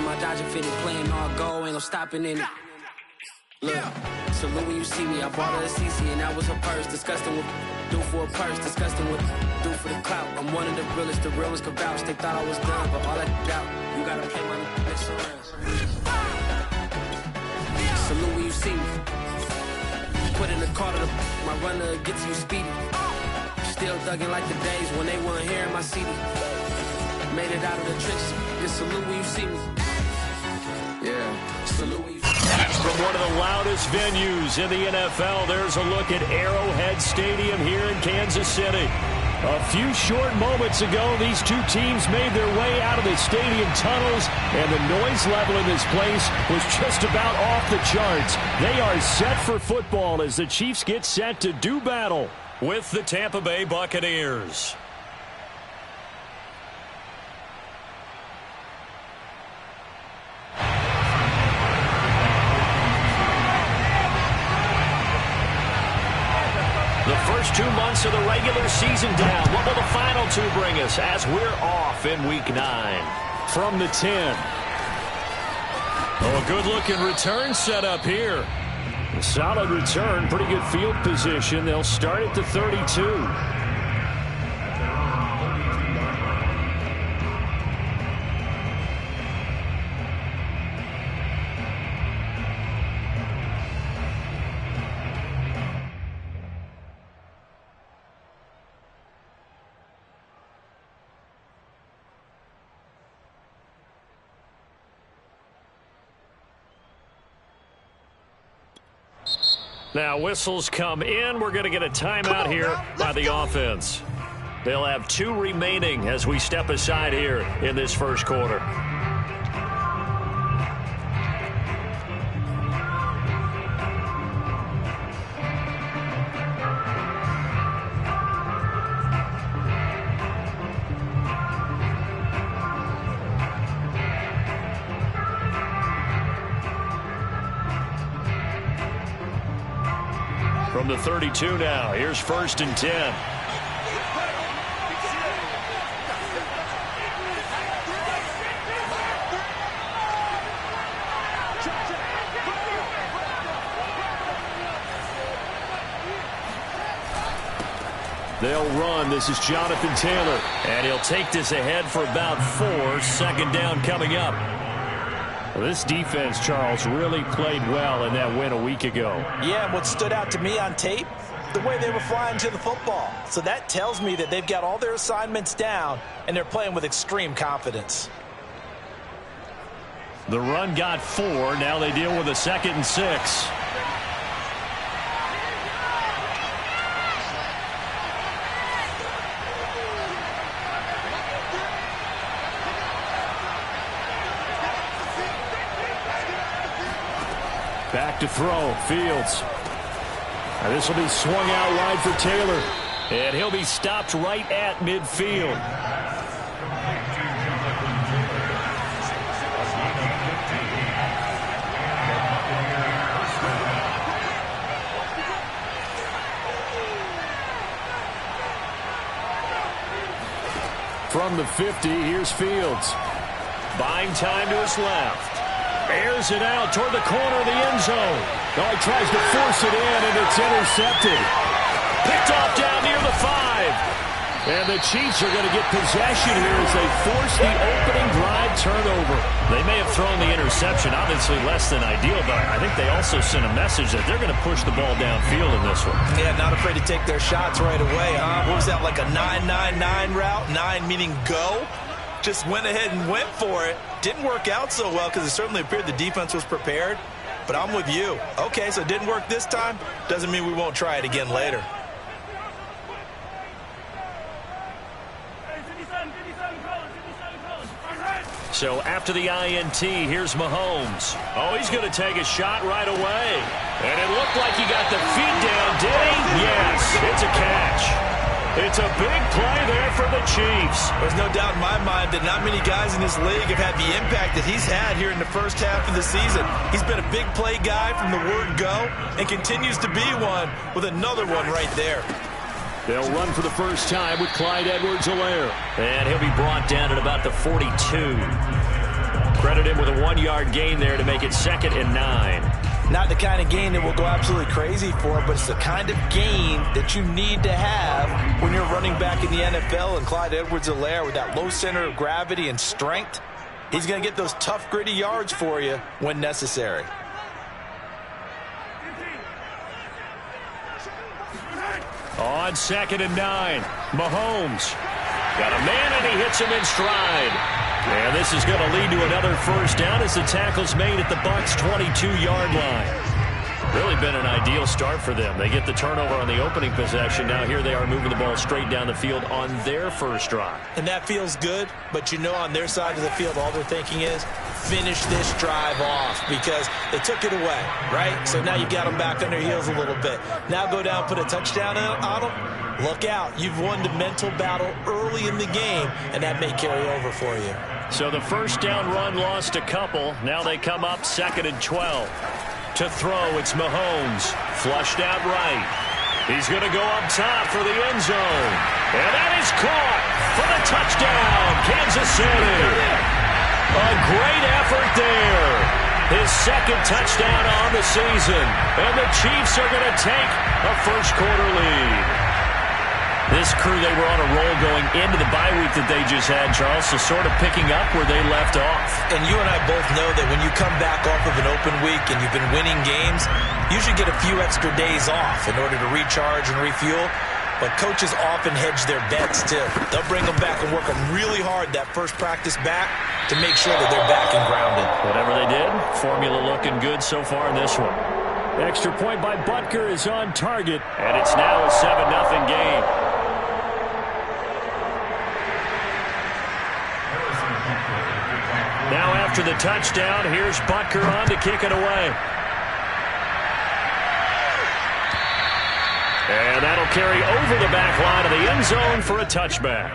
Watching my Dodger fitted, playing all goal, ain't no stopping in it. Look, salute when you see me. I bought her a CC and that was her purse. Disgusting with do for a purse. Disgusting with do for the clout. I'm one of the realest, the realest could vouch. They thought I was done, but all I doubt. You gotta pay my next round. Salute when you see me. Put in the car to my runner gets you speedy. Still thugging like the days when they weren't here in my CD. Made it out of the trenches. Just salute when you see me. Yeah, salute when you see me. From one of the loudest venues in the NFL, there's a look at Arrowhead Stadium here in Kansas City. A few short moments ago, these two teams made their way out of the stadium tunnels, and the noise level in this place was just about off the charts. They are set for football as the Chiefs get set to do battle with the Tampa Bay Buccaneers. The first 2 months of the regular season down. What will the final two bring us as we're off in Week 9? From the 10. Oh, a good-looking return set up here. A solid return, pretty good field position. They'll start at the 32. Now whistles come in. We're going to get a timeout here by the offense. They'll have 2 remaining as we step aside here in this first quarter. From the 32 now, here's 1st and 10. They'll run. This is Jonathan Taylor. And he'll take this ahead for about 4. 2nd down coming up. Well, this defense, Charles, really played well in that win a week ago. Yeah, and what stood out to me on tape, the way they were flying to the football. So that tells me that they've got all their assignments down, and they're playing with extreme confidence. The run got 4. Now they deal with a 2nd and 6. Back to throw. Fields. Now this will be swung out wide for Taylor. And he'll be stopped right at midfield. From the 50, here's Fields. Buying time to his left. Airs it out toward the corner of the end zone. Oh, he tries to force it in, and it's intercepted. Picked off down near the 5. And the Chiefs are going to get possession here as they force the opening drive turnover. They may have thrown the interception, obviously less than ideal, but I think they also sent a message that they're going to push the ball downfield in this one. Yeah, not afraid to take their shots right away, huh? What was that, like a 9-9-9 route? 9 meaning go? Just went ahead and went for it. Didn't work out so well because it certainly appeared the defense was prepared. But I'm with you. Okay, so it didn't work this time. Doesn't mean we won't try it again later. So after the INT, here's Mahomes. Oh, he's going to take a shot right away. And it looked like he got the feet down, did he? Yes, it's a catch. It's a big play there for the Chiefs. There's no doubt in my mind that not many guys in this league have had the impact that he's had here in the first half of the season. He's been a big play guy from the word go and continues to be one with another one right there. They'll run for the first time with Clyde Edwards-Helaire. And he'll be brought down at about the 42. Credit credited him with a 1-yard gain there to make it 2nd and 9. Not the kind of gain that will go absolutely crazy for, but it's the kind of gain that you need to have when you're running back in the NFL. And Clyde Edwards-Helaire, with that low center of gravity and strength, he's going to get those tough, gritty yards for you when necessary. On 2nd and 9, Mahomes got a man, and he hits him in stride. And this is going to lead to another first down as the tackle's made at the Bucs' 22-yard line. Really been an ideal start for them. They get the turnover on the opening possession. Now here they are moving the ball straight down the field on their first drive. And that feels good, but you know on their side of the field all they're thinking is finish this drive off because they took it away, right? So now you got them back on their heels a little bit. Now go down, put a touchdown on them. Look out. You've won the mental battle early in the game, and that may carry over for you. So the first down run lost a couple. Now they come up 2nd and 12. To throw, it's Mahomes. Flushed out right. He's going to go up top for the end zone. And that is caught for the touchdown, Kansas City. A great effort there. His 2nd touchdown on the season. And the Chiefs are going to take a first-quarter lead. This crew, they were on a roll going into the bye week that they just had, Charles, so sort of picking up where they left off. And you and I both know that when you come back off of an open week and you've been winning games, you should get a few extra days off in order to recharge and refuel. But coaches often hedge their bets, too. They'll bring them back and work them really hard that first practice back to make sure that they're back and grounded. Whatever they did, formula looking good so far in this one. Extra point by Butker is on target, and it's now a 7-0 game. Now after the touchdown, here's Butker on to kick it away. And that'll carry over the back line of the end zone for a touchback.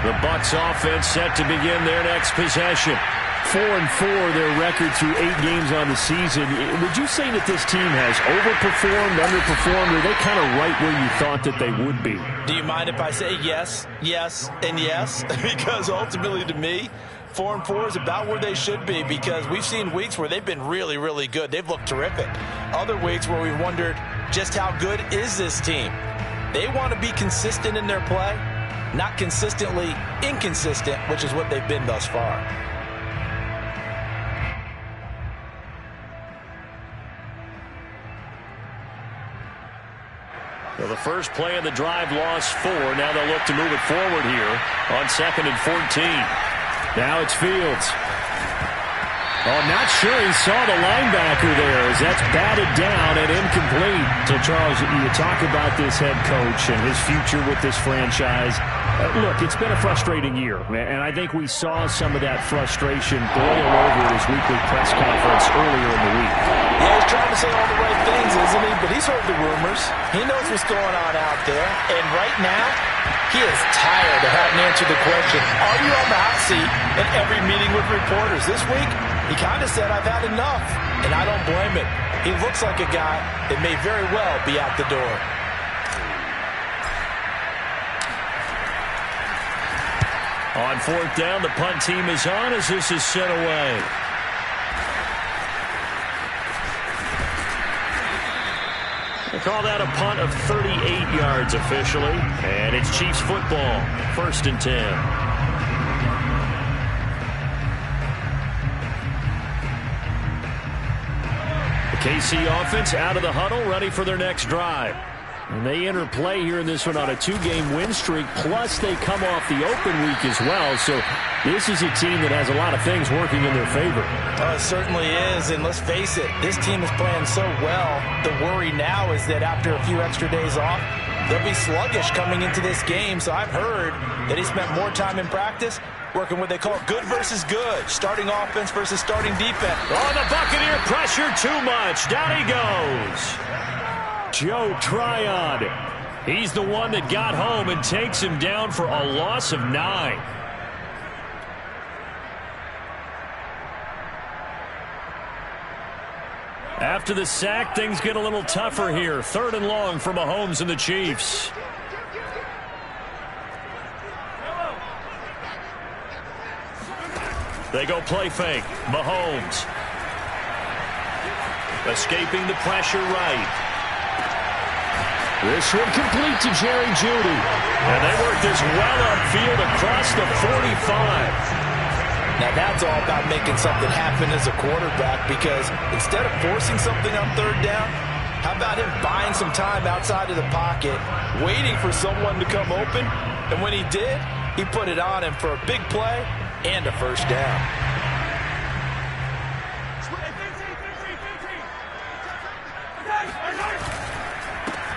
The Bucs offense set to begin their next possession. 4-4 their record through 8 games on the season. Would you say that this team has overperformed, underperformed, or are they kind of right where you thought that they would be? Do you mind if I say yes, yes, and yes? Because ultimately to me, 4-4 is about where they should be because we've seen weeks where they've been really, really good. They've looked terrific. Other weeks where we've wondered just how good is this team. They want to be consistent in their play, not consistently inconsistent, which is what they've been thus far. Well, the first play of the drive lost 4. Now they'll look to move it forward here on 2nd and 14. Now it's Fields. Oh, not sure he saw the linebacker there as that's batted down and incomplete. So, Charles, you talk about this head coach and his future with this franchise. Look, it's been a frustrating year, and I think we saw some of that frustration boil over at his weekly press conference earlier in the week. Yeah, he's trying to say all the right things, isn't he? But he's heard the rumors. He knows what's going on out there. And right now, he is tired of having answered the question, are you on the hot seat in every meeting with reporters? This week, he kind of said, I've had enough. And I don't blame him. He looks like a guy that may very well be out the door. On 4th down, the punt team is on as this is sent away. They call that a punt of 38 yards officially. And it's Chiefs football. 1st and 10. The KC offense out of the huddle, ready for their next drive. And they enter play here in this one on a 2-game win streak, plus they come off the open week as well. So this is a team that has a lot of things working in their favor. It certainly is, and let's face it, this team is playing so well. The worry now is that after a few extra days off, they'll be sluggish coming into this game. So I've heard that he spent more time in practice working what they call good versus good, starting offense versus starting defense. Oh, the Buccaneer pressure too much. Down he goes. Joe Tryon. He's the one that got home and takes him down for a loss of 9. After the sack, things get a little tougher here. 3rd and long for Mahomes and the Chiefs. They go play fake. Mahomes. Escaping the pressure right. This one complete to Jerry Jeudy. And they work this well upfield across the 45. Now that's all about making something happen as a quarterback, because instead of forcing something on 3rd down, how about him buying some time outside of the pocket, waiting for someone to come open, and when he did, he put it on him for a big play and a 1st down.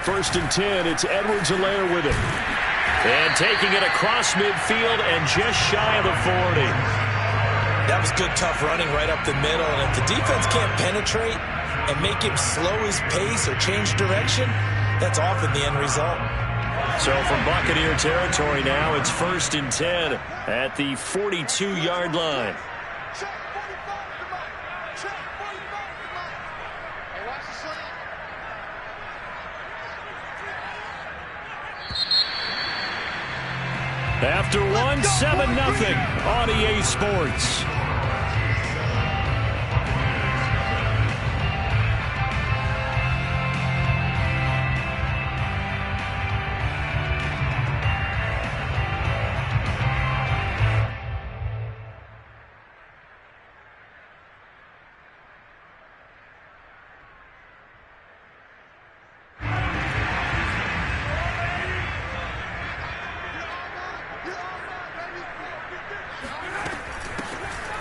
First and 10, it's Edwards-Helaire with it. And taking it across midfield and just shy of the 40. That was good, tough running right up the middle. And if the defense can't penetrate and make him slow his pace or change direction, that's often the end result. So from Buccaneer territory now, it's 1st and 10 at the 42-yard line. After one, 7-0 on EA Sports.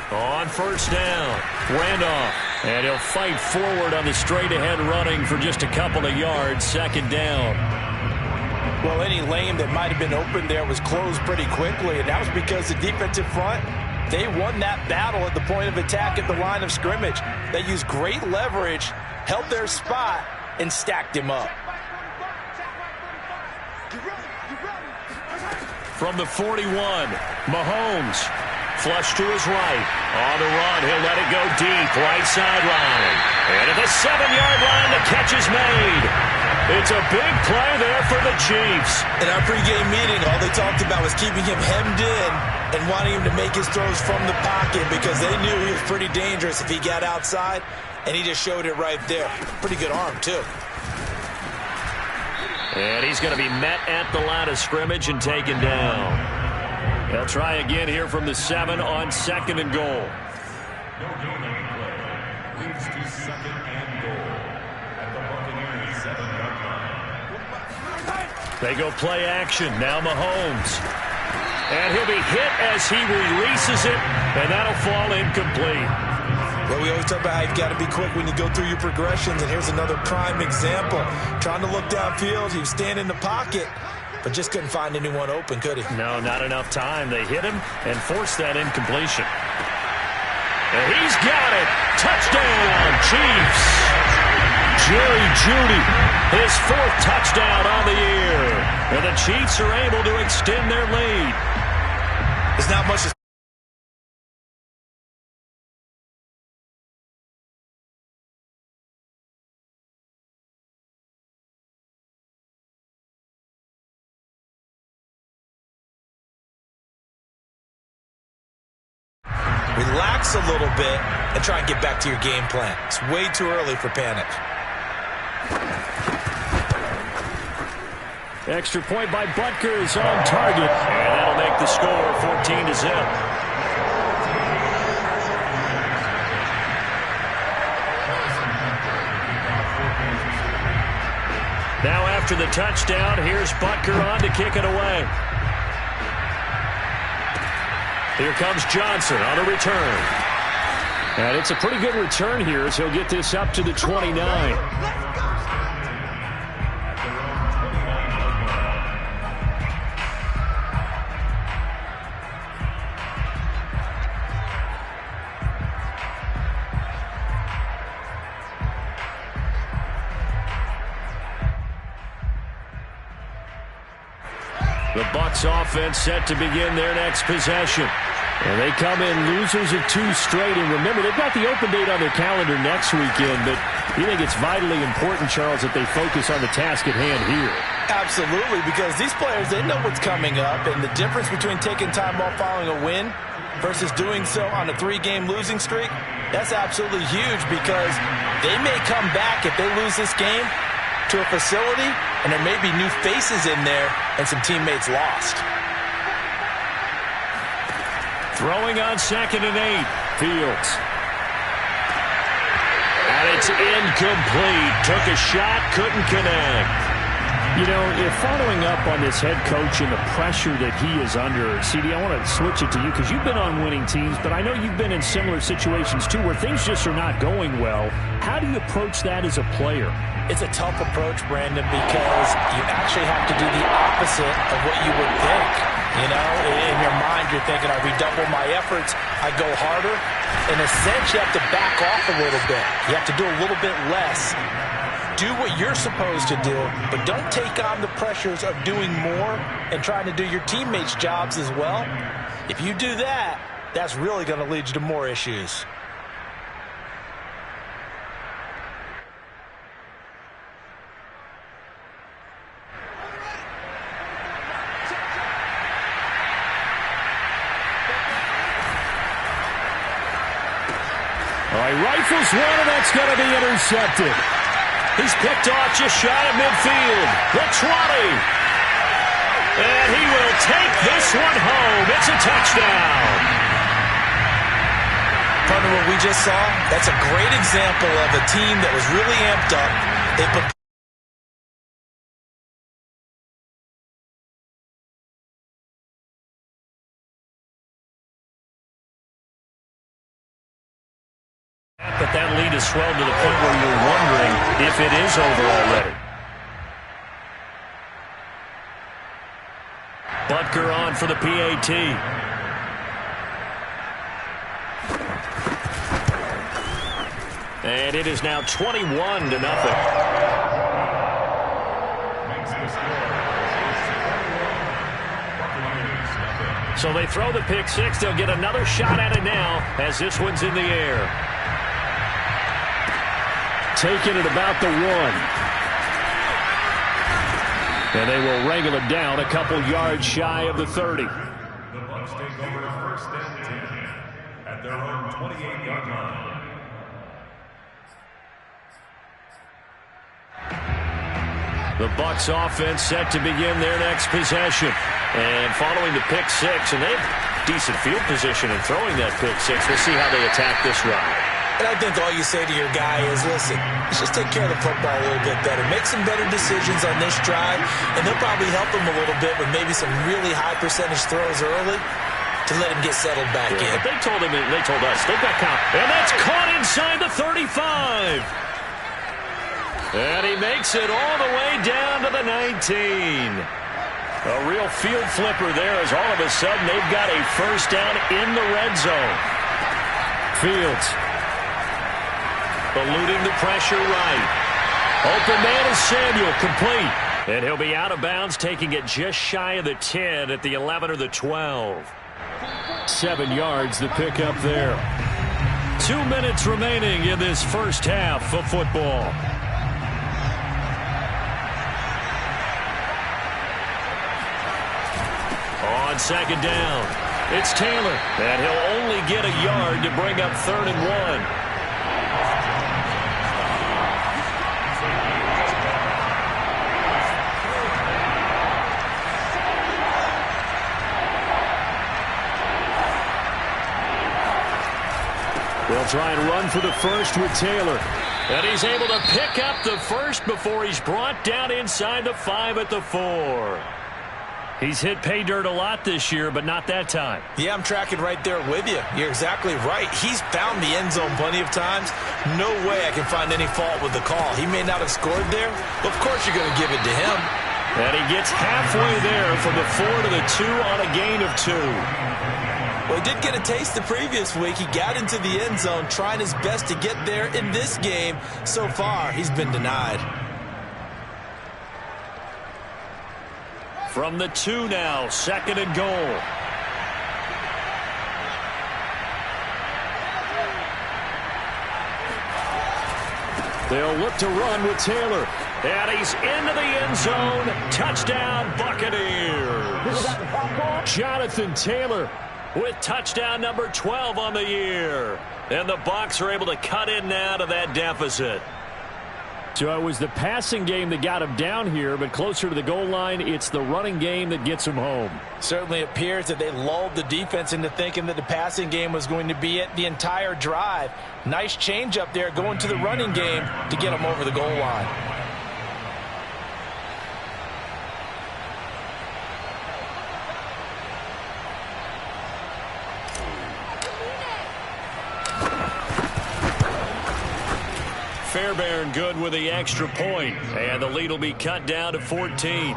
On 1st down, Randolph, and he'll fight forward on the straight-ahead running for just a couple of yards. 2nd down. Well, any lane that might have been open there was closed pretty quickly, and that was because the defensive front, they won that battle at the point of attack at the line of scrimmage. They used great leverage, held their spot, and stacked him up. From the 41, Mahomes. Flush to his right. On the run, he'll let it go deep. Right sideline. And at the 7-yard line, the catch is made. It's a big play there for the Chiefs. In our pregame meeting, all they talked about was keeping him hemmed in and wanting him to make his throws from the pocket, because they knew he was pretty dangerous if he got outside, and he just showed it right there. Pretty good arm, too. And he's going to be met at the line of scrimmage and taken down. They'll try again here from the 7 on 2nd and goal. No gain on the play. Leads to 2nd and goal at the Buccaneers 7-yard line. They go play action. Now Mahomes. And he'll be hit as he releases it, and that'll fall incomplete. Well, we always talk about how you've got to be quick when you go through your progressions, and here's another prime example. Trying to look downfield, he was standing in the pocket, but just couldn't find anyone open, could he? No, not enough time. They hit him and forced that incompletion. And he's got it. Touchdown, Chiefs. Jerry Jeudy, his 4th touchdown on the year. And the Chiefs are able to extend their lead. There's not much to relax a little bit and try and get back to your game plan. It's way too early for panic. Extra point by Butker is on target. And that'll make the score 14-0. Now after the touchdown, here's Butker on to kick it away. Here comes Johnson on a return. And it's a pretty good return here as he'll get this up to the 29. The Bucs offense set to begin their next possession. And they come in losers of 2 straight. And remember, they've got the open date on their calendar next weekend. But you think it's vitally important, Charles, that they focus on the task at hand here? Absolutely, because these players, they know what's coming up. And the difference between taking time off following a win versus doing so on a 3-game losing streak, that's absolutely huge, because they may come back if they lose this game to a facility, and there may be new faces in there and some teammates lost. Throwing on 2nd and 8. Fields. And it's incomplete. Took a shot, couldn't connect. You know, if following up on this head coach and the pressure that he is under, CD, I want to switch it to you because you've been on winning teams, but I know you've been in similar situations too where things just are not going well. How do you approach that as a player? It's a tough approach, Brandon, because you actually have to do the opposite of what you would think. You know, in your mind, you're thinking, I redouble my efforts, I go harder. In a sense, you have to back off a little bit. You have to do a little bit less. Do what you're supposed to do, but don't take on the pressures of doing more and trying to do your teammates' jobs as well. If you do that, that's really going to lead you to more issues. All right, rifles one, and that's going to be intercepted. He's picked off just shy of midfield. The 20. And he will take this one home. It's a touchdown. Partner, what we just saw, that's a great example of a team that was really amped up. They put but that lead has swelled to the point where you're wondering if it is over already. Butker on for the PAT. And it is now 21-0. So they throw the pick six. They'll get another shot at it now as this one's in the air. Taking it about the 1. And they will wrangle it down a couple yards shy of the 30. The Bucs take over 1st and 10 at their own 28-yard line. The Bucs offense set to begin their next possession. And following the pick six, and they have decent field position in throwing that pick six. We'll see how they attack this ride. And I think all you say to your guy is, listen, let's just take care of the football a little bit better. Make some better decisions on this drive, and they'll probably help him a little bit with maybe some really high percentage throws early to let him get settled back in. But they told us, they've got count. And that's caught inside the 35. And he makes it all the way down to the 19. A real field flipper there as all of a sudden they've got a first down in the red zone. Fields. Eluding the pressure right. Open man is Samuel, complete. And he'll be out of bounds, taking it just shy of the 10 at the 11 or the 12. 7 yards the pickup there. 2 minutes remaining in this first half of football. On 2nd down, it's Taylor. And he'll only get a yard to bring up 3rd and 1. They'll try and run for the first with Taylor. And he's able to pick up the first before he's brought down inside the 5 at the 4. He's hit pay dirt a lot this year, but not that time. Yeah, I'm tracking right there with you. You're exactly right. He's found the end zone plenty of times. No way I can find any fault with the call. He may not have scored there, but of course you're going to give it to him. And he gets halfway there from the 4 to the 2 on a gain of 2. Well, he did get a taste the previous week. He got into the end zone, trying his best to get there in this game. So far, he's been denied. From the 2 now, 2nd and goal. They'll look to run with Taylor. And he's into the end zone. Touchdown, Buccaneers. Jonathan Taylor with touchdown number 12 on the year. And the Bucs are able to cut in now to that deficit. So it was the passing game that got him down here, but closer to the goal line, it's the running game that gets him home. Certainly appears that they lulled the defense into thinking that the passing game was going to be it the entire drive. Nice change up there going to the running game to get him over the goal line. Fairbairn good with the extra point, and the lead will be cut down to 14. Chiefs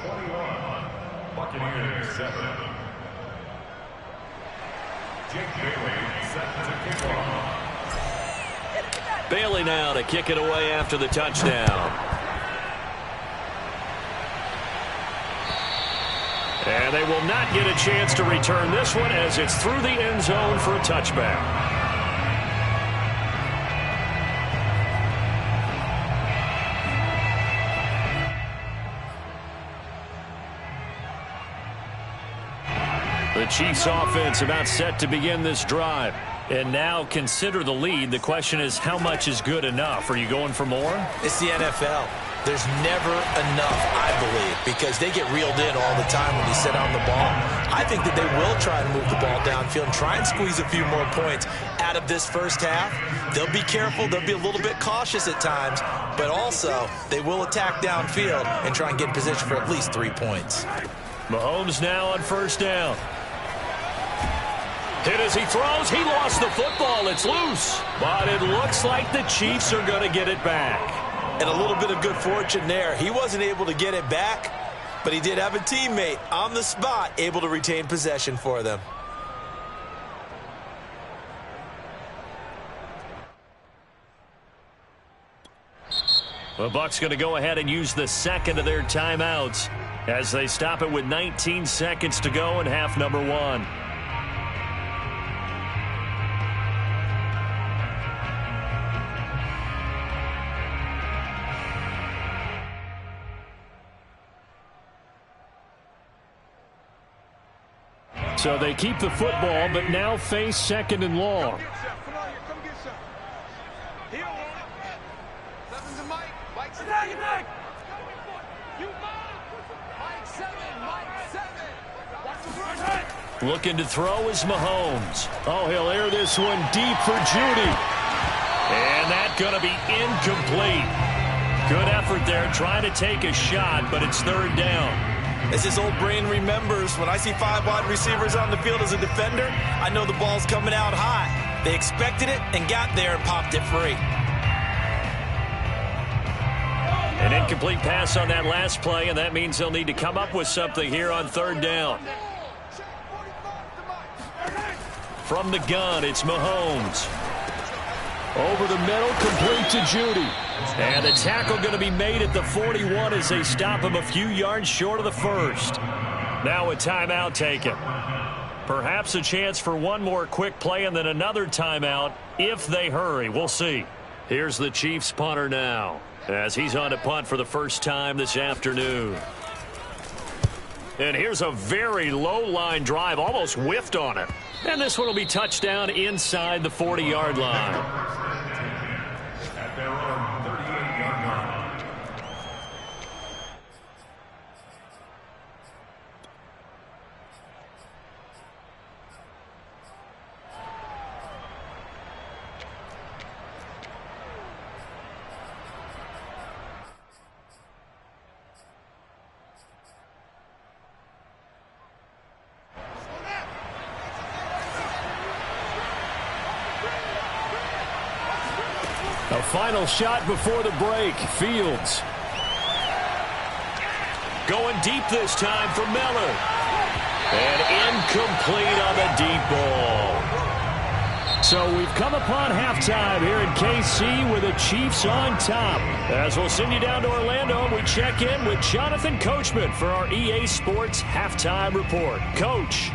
21, Buccaneers 7. Jake Bailey set to kick off. Bailey now to kick it away after the touchdown. And they will not get a chance to return this one as it's through the end zone for a touchback. The Chiefs offense about set to begin this drive. And now consider the lead. The question is, how much is good enough? Are you going for more? It's the NFL. There's never enough, I believe, because they get reeled in all the time when they sit on the ball. I think that they will try and move the ball downfield and try and squeeze a few more points out of this first half. They'll be careful. They'll be a little bit cautious at times, but also they will attack downfield and try and get in position for at least 3 points. Mahomes now on first down. Hit as he throws. He lost the football. It's loose. But it looks like the Chiefs are going to get it back. And a little bit of good fortune there. He wasn't able to get it back, but he did have a teammate on the spot able to retain possession for them. The Bucs going to go ahead and use the second of their timeouts as they stop it with 19 seconds to go in half number 1. So they keep the football, but now face second and long. Looking to throw is Mahomes. Oh, he'll air this one deep for Judy. And that's going to be incomplete. Good effort there, trying to take a shot, but it's third down. As his old brain remembers, when I see 5 wide receivers on the field as a defender, I know the ball's coming out high. They expected it and got there and popped it free. An incomplete pass on that last play, and that means they'll need to come up with something here on third down. From the gun, it's Mahomes. Over the middle, complete to Judy. And the tackle going to be made at the 41 as they stop him a few yards short of the first. Now a timeout taken. Perhaps a chance for one more quick play and then another timeout if they hurry. We'll see. Here's the Chiefs punter now as he's on to punt for the first time this afternoon. And here's a very low line drive, almost whiffed on it. And this one will be touchdown inside the 40-yard line. At their own 38-yard line. A final shot before the break. Fields. Going deep this time for Miller. And incomplete on the deep ball. So we've come upon halftime here in KC with the Chiefs on top. As we'll send you down to Orlando, we check in with Jonathan Coachman for our EA Sports Halftime Report. Coach.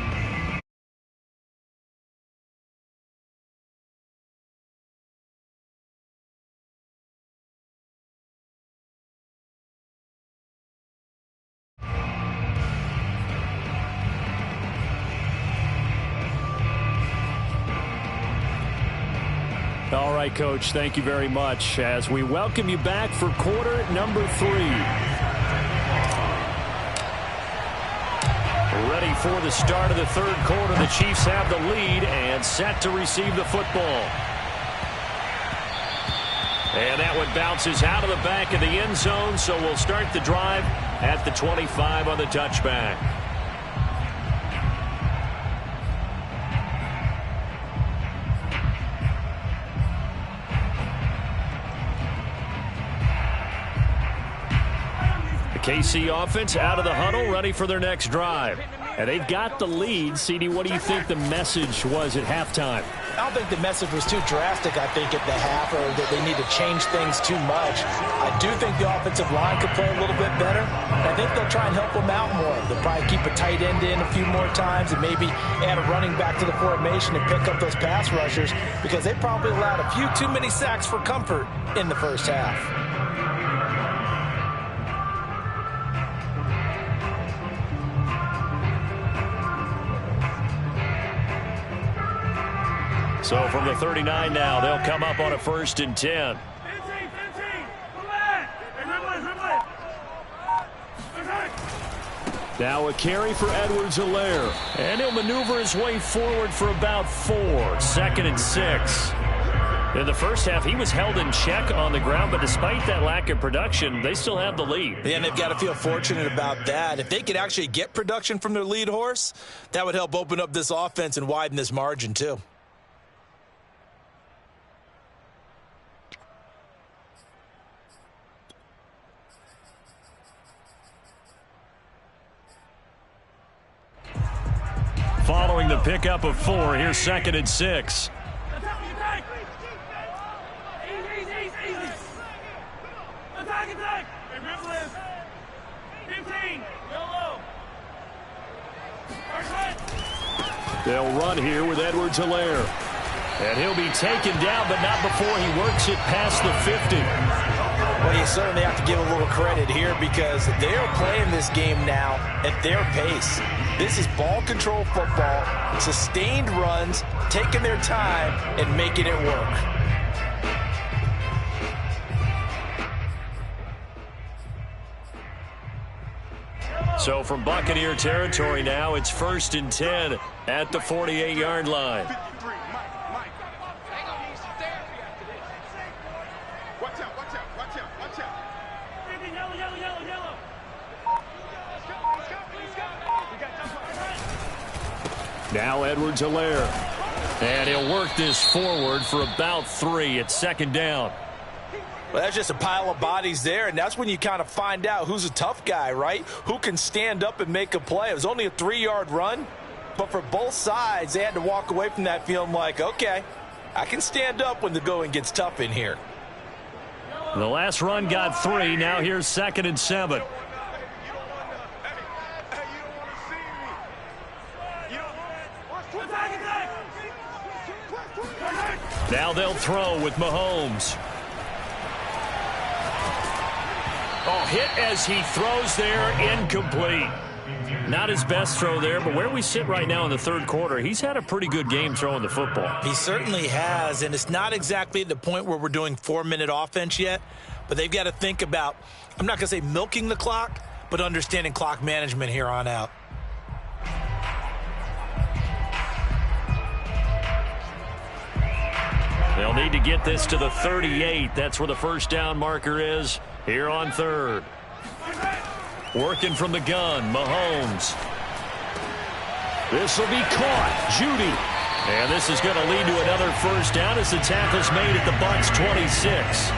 right, Coach. Thank you very much as we welcome you back for quarter number 3. Ready for the start of the third quarter. The Chiefs have the lead and set to receive the football. And that one bounces out of the back of the end zone, so we'll start the drive at the 25 on the touchback. KC offense out of the huddle, ready for their next drive. And they've got the lead. CD, what do you think the message was at halftime? I don't think the message was too drastic, I think, at the half, or that they need to change things too much. I do think the offensive line could play a little bit better. I think they'll try and help them out more. They'll probably keep a tight end in a few more times and maybe add a running back to the formation and pick up those pass rushers, because they probably allowed a few too many sacks for comfort in the first half. So from the 39 now, they'll come up on a 1st and 10. Now a carry for Edwards-Helaire. And he'll maneuver his way forward for about 4. 2nd and 6. In the first half, he was held in check on the ground, but despite that lack of production, they still have the lead. Yeah, and they've got to feel fortunate about that. If they could actually get production from their lead horse, that would help open up this offense and widen this margin too. Following the pickup of 4, here's 2nd and 6. They'll run here with Edwards-Helaire. And he'll be taken down, but not before he works it past the 50. Well, you certainly have to give a little credit here, because they're playing this game now at their pace. This is ball control football, sustained runs, taking their time and making it work. So from Buccaneer territory now, it's 1st and 10 at the 48-yard line. Now Edwards-Helaire. And he'll work this forward for about 3 at 2nd down. Well, that's just a pile of bodies there, and that's when you kind of find out who's a tough guy, right? Who can stand up and make a play. It was only a 3-yard run, but for both sides, they had to walk away from that feeling like, okay, I can stand up when the going gets tough in here. The last run got 3. Now here's 2nd and 7. Now they'll throw with Mahomes. Oh, hit as he throws there, incomplete. Not his best throw there, but where we sit right now in the third quarter, he's had a pretty good game throwing the football. He certainly has, and it's not exactly the point where we're doing 4-minute offense yet, but they've got to think about, I'm not going to say milking the clock, but understanding clock management here on out. They'll need to get this to the 38. That's where the first down marker is here on 3rd. Working from the gun, Mahomes. This will be caught. Judy. And this is going to lead to another first down as the tackle's made at the Bucs 26.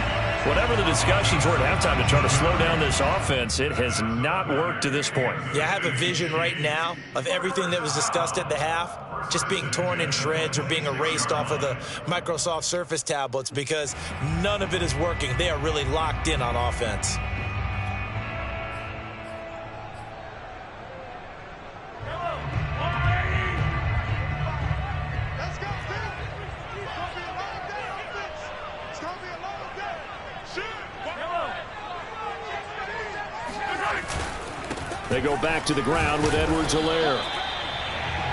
Whatever the discussions were at halftime to try to slow down this offense, it has not worked to this point. Yeah, I have a vision right now of everything that was discussed at the half just being torn in shreds or being erased off of the Microsoft Surface tablets, because none of it is working. They are really locked in on offense. They go back to the ground with Edwards-Helaire.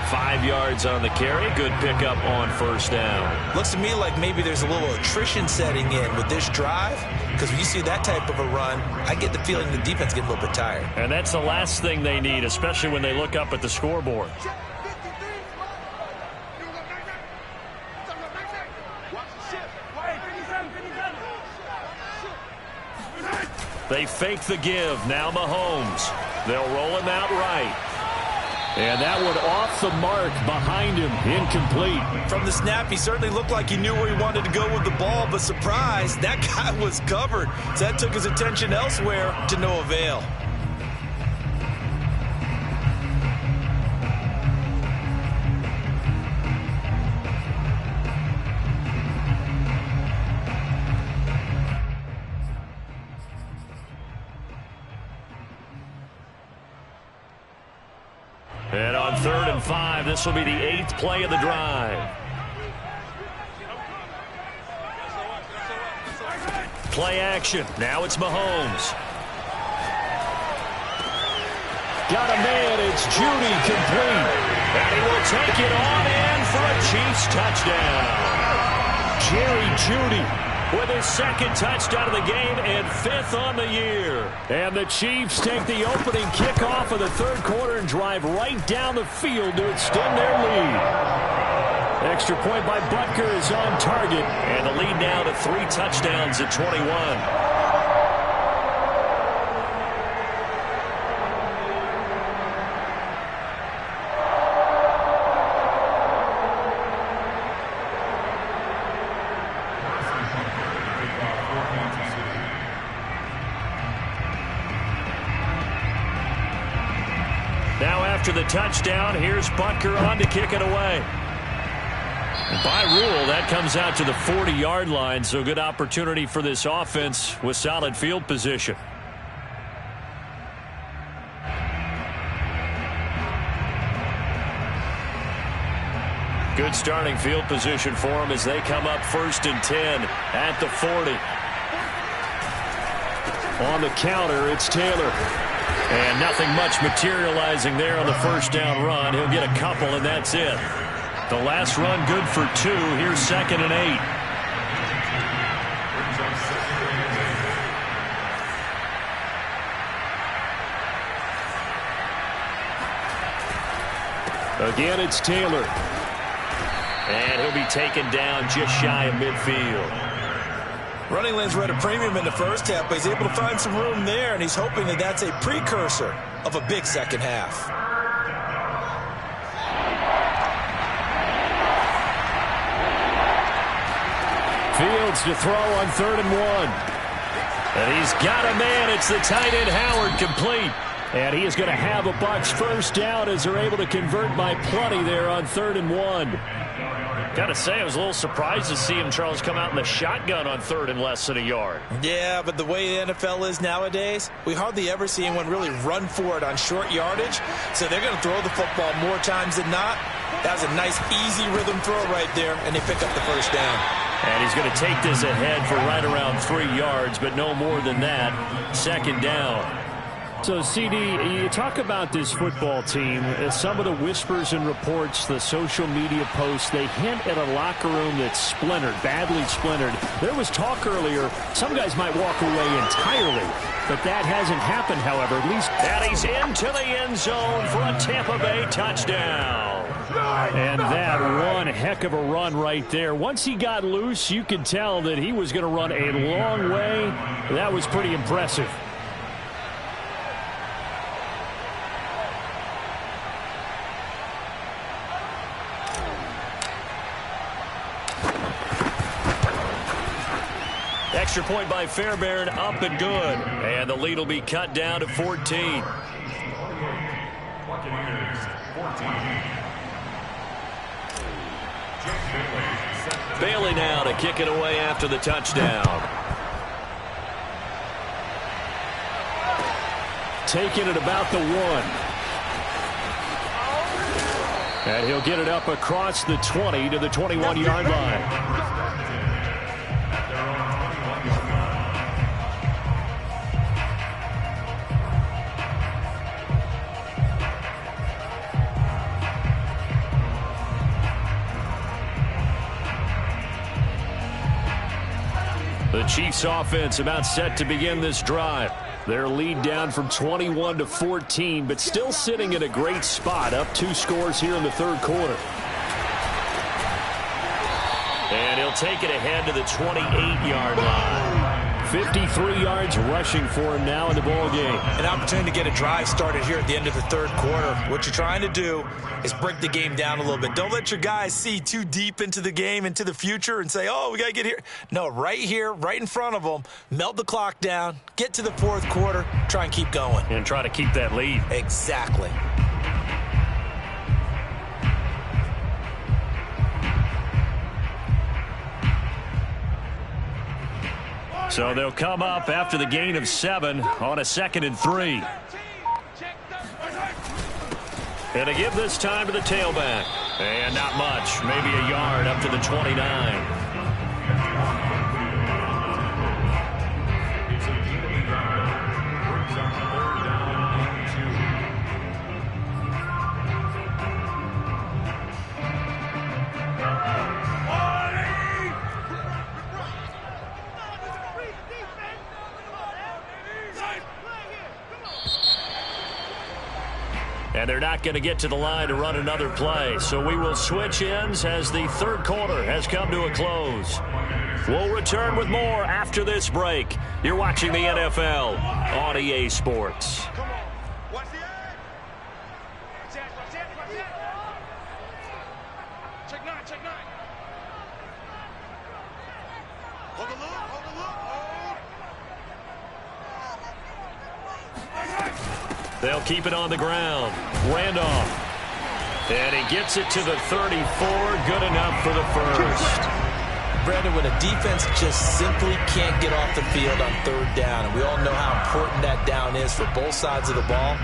5 yards on the carry. Good pickup on first down. Looks to me like maybe there's a little attrition setting in with this drive, because when you see that type of a run, I get the feeling the defense getting a little bit tired. And that's the last thing they need, especially when they look up at the scoreboard. They fake the give. Now Mahomes. They'll roll him out right. And that one off the mark behind him. Incomplete. From the snap, he certainly looked like he knew where he wanted to go with the ball, but surprise, that guy was covered. So that took his attention elsewhere to no avail. And on 3rd and 5, this will be the 8th play of the drive. Play action. Now it's Mahomes. Got a man. It's Judy complete. And he will take it on in for a Chiefs touchdown. Jerry Judy with his 2nd touchdown of the game and 5th on the year. And the Chiefs take the opening kickoff of the 3rd quarter and drive right down the field to extend their lead. Extra point by Butker is on target. And the lead now to 3 touchdowns at 21. Now after the touchdown, here's Butker on to kick it away. By rule, that comes out to the 40-yard line, so good opportunity for this offense with solid field position. Good starting field position for them as they come up 1st and 10 at the 40. On the counter, it's Taylor. And nothing much materializing there on the 1st down run. He'll get a couple, and that's it. The last run good for 2. Here's 2nd and 8. Again, it's Taylor. And he'll be taken down just shy of midfield. Running lanes were at a premium in the first half, but he's able to find some room there, and he's hoping that that's a precursor of a big second half. Fields to throw on 3rd and 1. And he's got a man. It's the tight end Howard complete. And he is going to have a Bucs 1st down as they're able to convert by plenty there on 3rd and 1. Got to say, I was a little surprised to see him, Charles, come out in the shotgun on 3rd and less than a yard. Yeah, but the way the NFL is nowadays, we hardly ever see anyone really run for it on short yardage. So they're going to throw the football more times than not. That was a nice, easy rhythm throw right there, and they pick up the 1st down. And he's going to take this ahead for right around 3 yards, but no more than that. 2nd down. So, CD, you talk about this football team. Some of the whispers and reports, the social media posts, they hint at a locker room that's splintered, badly splintered. There was talk earlier, some guys might walk away entirely, but that hasn't happened, however, at least. And he's into the end zone for a Tampa Bay touchdown. And that one heck of a run right there. Once he got loose, you could tell that he was going to run a long way. That was pretty impressive. Extra point by Fairbairn, up and good. And the lead will be cut down to 14. Bailey now to kick it away after the touchdown. Taking it about the 1. And he'll get it up across the 20 to the 21-yard line. The Chiefs offense about set to begin this drive. Their lead down from 21 to 14, but still sitting in a great spot, up 2 scores here in the third quarter. And he'll take it ahead to the 28-yard line. 53 yards rushing for him now in the ball game. An opportunity to get a drive started here at the end of the third quarter. What you're trying to do is break the game down a little bit. Don't let your guys see too deep into the game, into the future, and say, oh, we got to get here. No, right here, right in front of them, melt the clock down, get to the fourth quarter, try and keep going. And try to keep that lead. Exactly. So they'll come up after the gain of 7 on a 2nd and 3. And to give this time to the tailback. And not much, maybe a yard up to the 29. And they're not going to get to the line to run another play. So we will switch ends as the third quarter has come to a close. We'll return with more after this break. You're watching the NFL on EA Sports. They'll keep it on the ground. Randolph. And he gets it to the 34. Good enough for the first. Brandon, when a defense just simply can't get off the field on third down, and we all know how important that down is for both sides of the ball,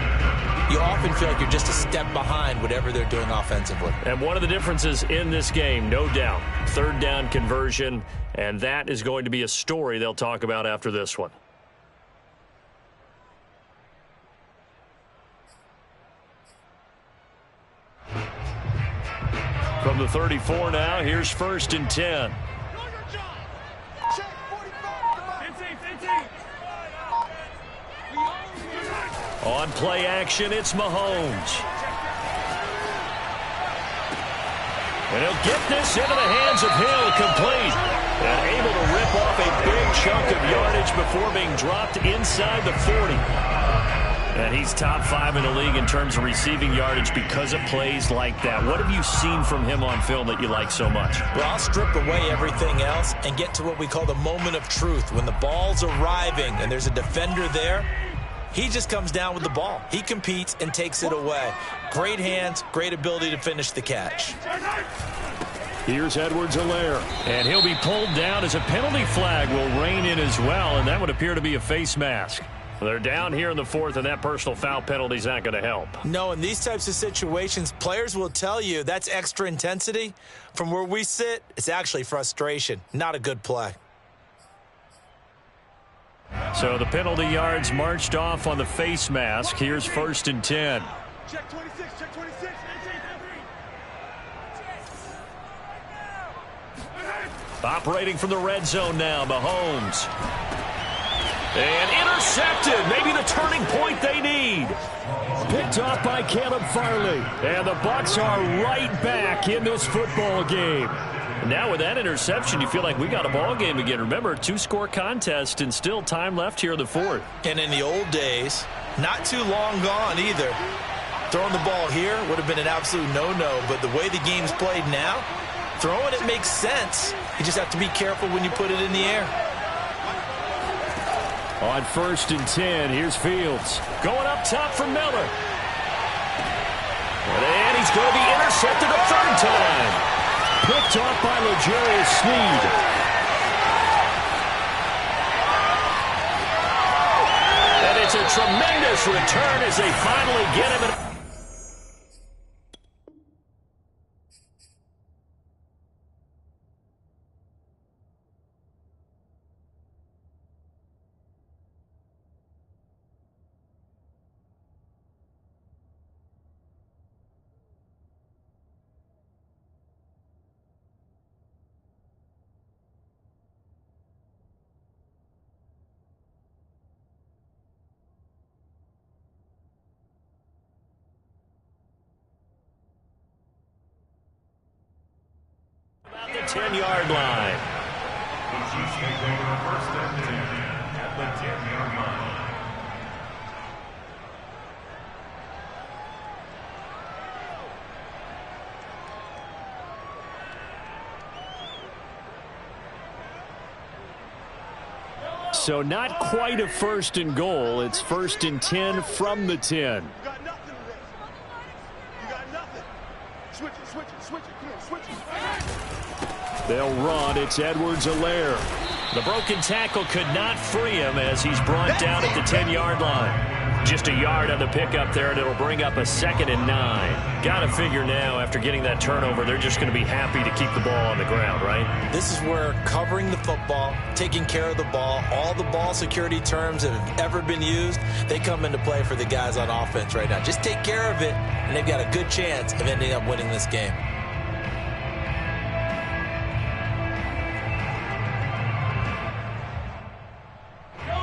you often feel like you're just a step behind whatever they're doing offensively. And one of the differences in this game, no doubt, third down conversion, and that is going to be a story they'll talk about after this one. From the 34 now, here's 1st and 10. On play action, it's Mahomes. And he'll get this into the hands of Hill, complete. And able to rip off a big chunk of yardage before being dropped inside the 40. And he's top 5 in the league in terms of receiving yardage because of plays like that. What have you seen from him on film that you like so much? Well, I'll strip away everything else and get to what we call the moment of truth. When the ball's arriving and there's a defender there, he just comes down with the ball. He competes and takes it away. Great hands, great ability to finish the catch. Here's Edwards-Helaire. And he'll be pulled down as a penalty flag will rein in as well, and that would appear to be a face mask. They're down here in the 4th, and that personal foul penalty is not going to help. No, in these types of situations, players will tell you that's extra intensity. From where we sit, it's actually frustration. Not a good play. So the penalty yards marched off on the face mask. Here's 1st and 10. Check 26, check 26. Operating from the red zone now, Mahomes. And intercepted. Maybe the turning point they need. Picked off by Caleb Farley. And the Bucs are right back in this football game. Now with that interception, you feel like we got a ball game again. Remember, 2-score contest and still time left here in the 4th. And in the old days, not too long gone either. Throwing the ball here would have been an absolute no-no. But the way the game's played now, throwing it makes sense. You just have to be careful when you put it in the air. On 1st and 10, here's Fields. Going up top for Miller. And he's going to be intercepted a 3rd time. Picked off by L'Jarius Sneed. And it's a tremendous return as they finally get him. 10-yard line. The Chiefs take over first and 10 at the 10-yard line. So not quite a first and goal. It's first and 10 from the 10. You got nothing today. You got nothing. Switch it, switch it, switch it. Come on, switch it. They'll run. It's Edwards-Helaire. The broken tackle could not free him as he's brought down at the 10-yard line. Just a yard on the pickup there, and it'll bring up a 2nd and 9. Got to figure now, after getting that turnover, they're just going to be happy to keep the ball on the ground, right? This is where covering the football, taking care of the ball, all the ball security terms that have ever been used, they come into play for the guys on offense right now. Just take care of it, and they've got a good chance of ending up winning this game.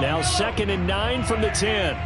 Now 2nd and 9 from the 10.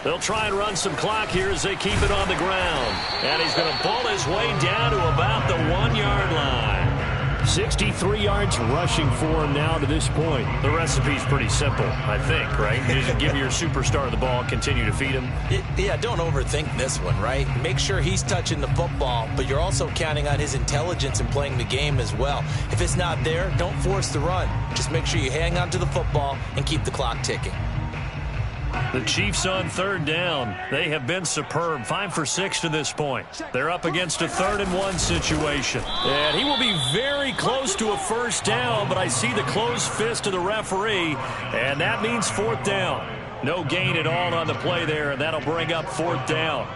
They'll try and run some clock here as they keep it on the ground. And he's going to pull his way down to about the 1-yard line. 63 yards rushing for him now to this point. The recipe's pretty simple, I think, right? You just give your superstar the ball, continue to feed him. Yeah, don't overthink this one, right? Make sure he's touching the football, but you're also counting on his intelligence in playing the game as well. If it's not there, don't force the run. Just make sure you hang on to the football and keep the clock ticking. The Chiefs on 3rd down. They have been superb. 5 for 6 to this point. They're up against a 3rd and 1 situation. And he will be very close to a first down, but I see the closed fist of the referee, and that means 4th down. No gain at all on the play there, and that'll bring up 4th down.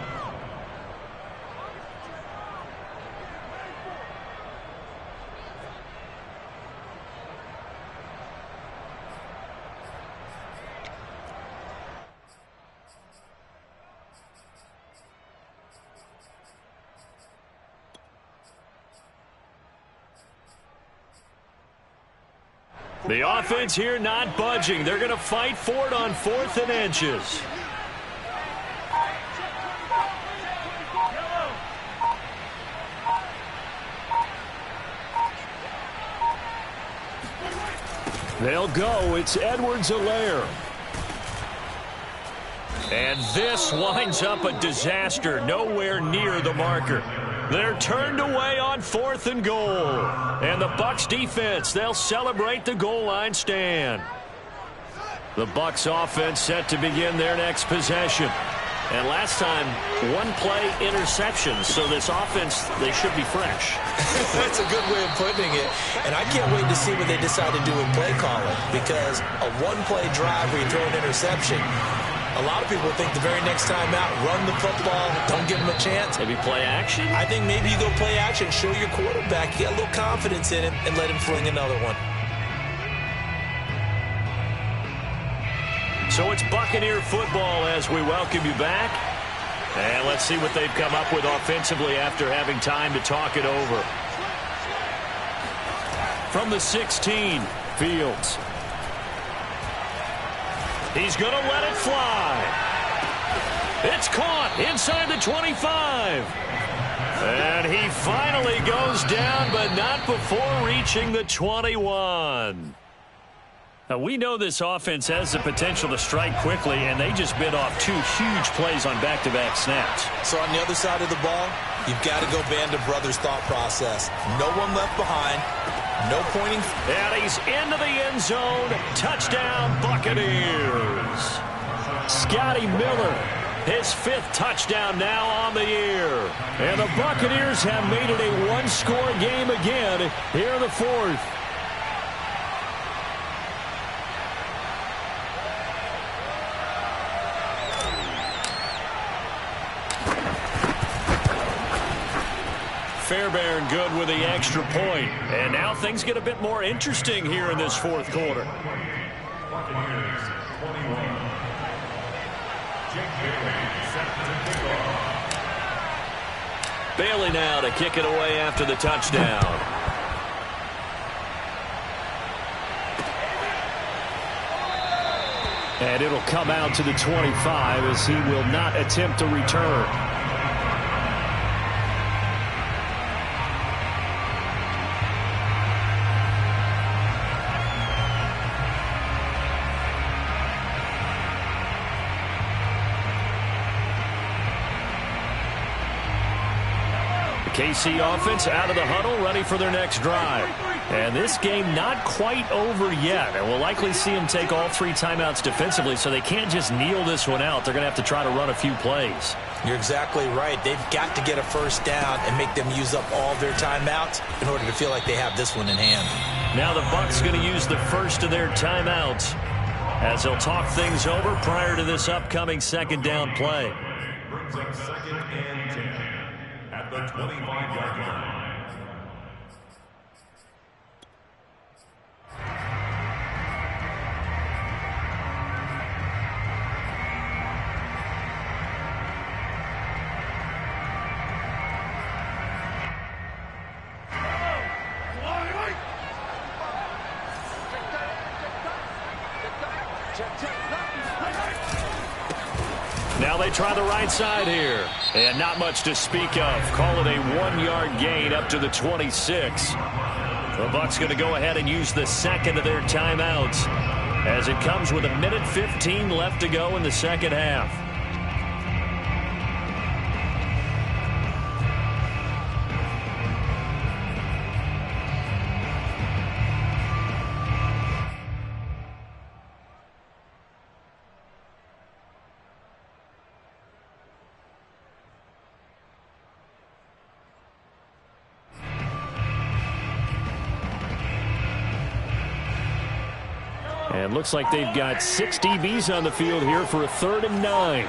The offense here not budging. They're going to fight for it on 4th and inches. They'll go. It's Edwards-Helaire. And this winds up a disaster. Nowhere near the marker. They're turned away on 4th and goal. And the Bucs defense, they'll celebrate the goal line stand. The Bucs offense set to begin their next possession. And last time, 1-play interception. So this offense, they should be fresh. That's a good way of putting it. And I can't wait to see what they decide to do with play calling. Because a 1-play drive where you throw an interception, a lot of people think the very next time out, run the football, don't give him a chance. Maybe play action? I think maybe you go play action, show your quarterback, you got a little confidence in him, and let him fling another one. So it's Buccaneer football as we welcome you back. And let's see what they've come up with offensively after having time to talk it over. From the 16, Fields. He's going to let it fly. It's caught inside the 25. And he finally goes down, but not before reaching the 21. Now, we know this offense has the potential to strike quickly, and they just bit off 2 huge plays on back-to-back snaps. So on the other side of the ball, you've got to go Band of Brothers thought process. No one left behind. No pointing. And he's into the end zone. Touchdown, Buccaneers. Scotty Miller, his 5th touchdown now on the year. And the Buccaneers have made it a 1-score game again here in the 4th. Fairbairn good with the extra point. And now things get a bit more interesting here in this 4th quarter. Buccaneers 21. Jake Bailey set to kick off. Bailey now to kick it away after the touchdown. And it'll come out to the 25 as he will not attempt a return. KC offense out of the huddle, ready for their next drive. And this game not quite over yet. And we'll likely see them take all 3 timeouts defensively, so they can't just kneel this one out. They're going to have to try to run a few plays. You're exactly right. They've got to get a first down and make them use up all their timeouts in order to feel like they have this one in hand. Now the Bucs going to use the first of their timeouts as they'll talk things over prior to this upcoming second down play. Brings up 2nd and 10 at the 25-yard line. Now they try the right side here. And not much to speak of. Call it a 1-yard gain up to the 26. The Bucs going to go ahead and use the second of their timeouts as it comes with 1:15 left to go in the second half. And looks like they've got 6 DBs on the field here for a 3rd and 9.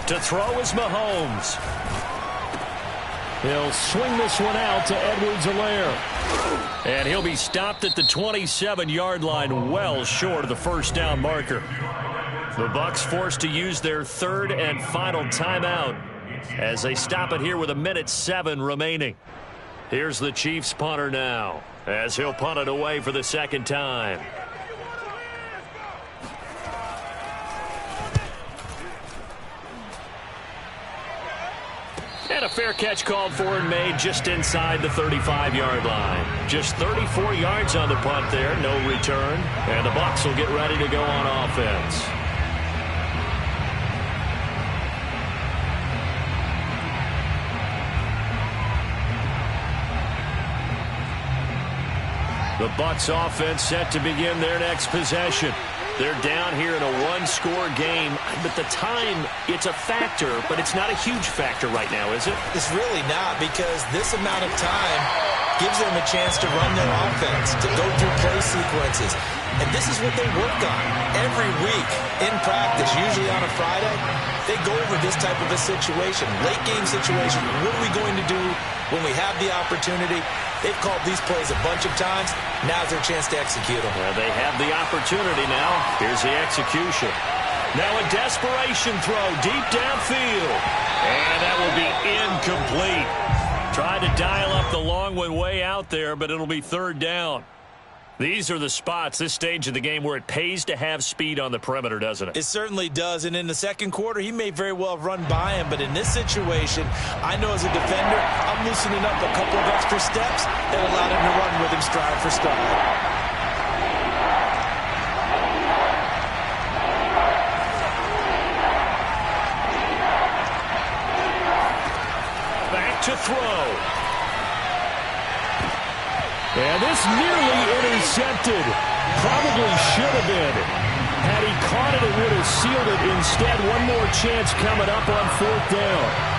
To throw is Mahomes. He'll swing this one out to Edwards-Helaire. And he'll be stopped at the 27-yard line, well short of the first down marker. The Bucs forced to use their 3rd and final timeout as they stop it here with 1:07 remaining. Here's the Chiefs punter now as he'll punt it away for the second time. And a fair catch called for and made just inside the 35-yard line. Just 34 yards on the punt there, no return. And the Bucs will get ready to go on offense. The Bucs offense set to begin their next possession. They're down here in a 1-score game, but the time, it's a factor, but it's not a huge factor right now, is it? It's really not, because this amount of time gives them a chance to run their offense, to go through play sequences. And this is what they work on every week in practice, usually on a Friday. They go over this type of a situation, late game situation. What are we going to do when we have the opportunity? They've called these plays a bunch of times. Now's their chance to execute them. Well, they have the opportunity now. Here's the execution. Now a desperation throw deep downfield. And that will be incomplete. Tried to dial up the long one way out there, but it'll be 3rd down. These are the spots, this stage of the game, where it pays to have speed on the perimeter, doesn't it? It certainly does. And in the second quarter, he may very well run by him. But in this situation, I know as a defender, I'm loosening up a couple of extra steps that allowed him to run with him stride for stride. Back to throw. And this nearly intercepted. Probably should have been. Had he caught it, it would have sealed it. Instead, one more chance coming up on 4th down.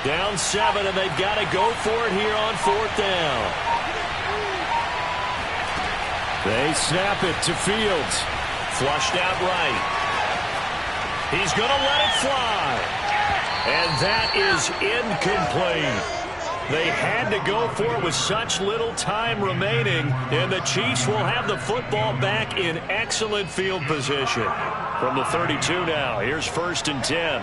Down 7, and they've got to go for it here on 4th down. They snap it to Fields. Flushed out right. He's going to let it fly. And that is incomplete. They had to go for it with such little time remaining, and the Chiefs will have the football back in excellent field position. From the 32 now, here's 1st and 10.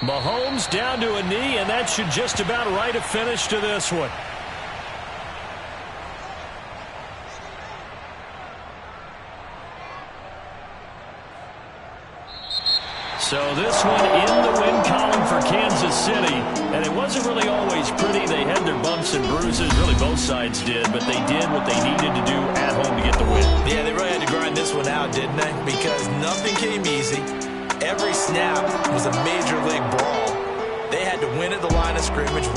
Mahomes down to a knee, and that should just about write a finish to this one. So this one in the win column for Kansas City, and it wasn't really always pretty. They had their bumps and bruises, really both sides did, but they did what they needed to do at home to get the win. Yeah, they really had to grind this one out, didn't they? Because nothing came easy. Every snap was a major league brawl. They had to win at the line of scrimmage, win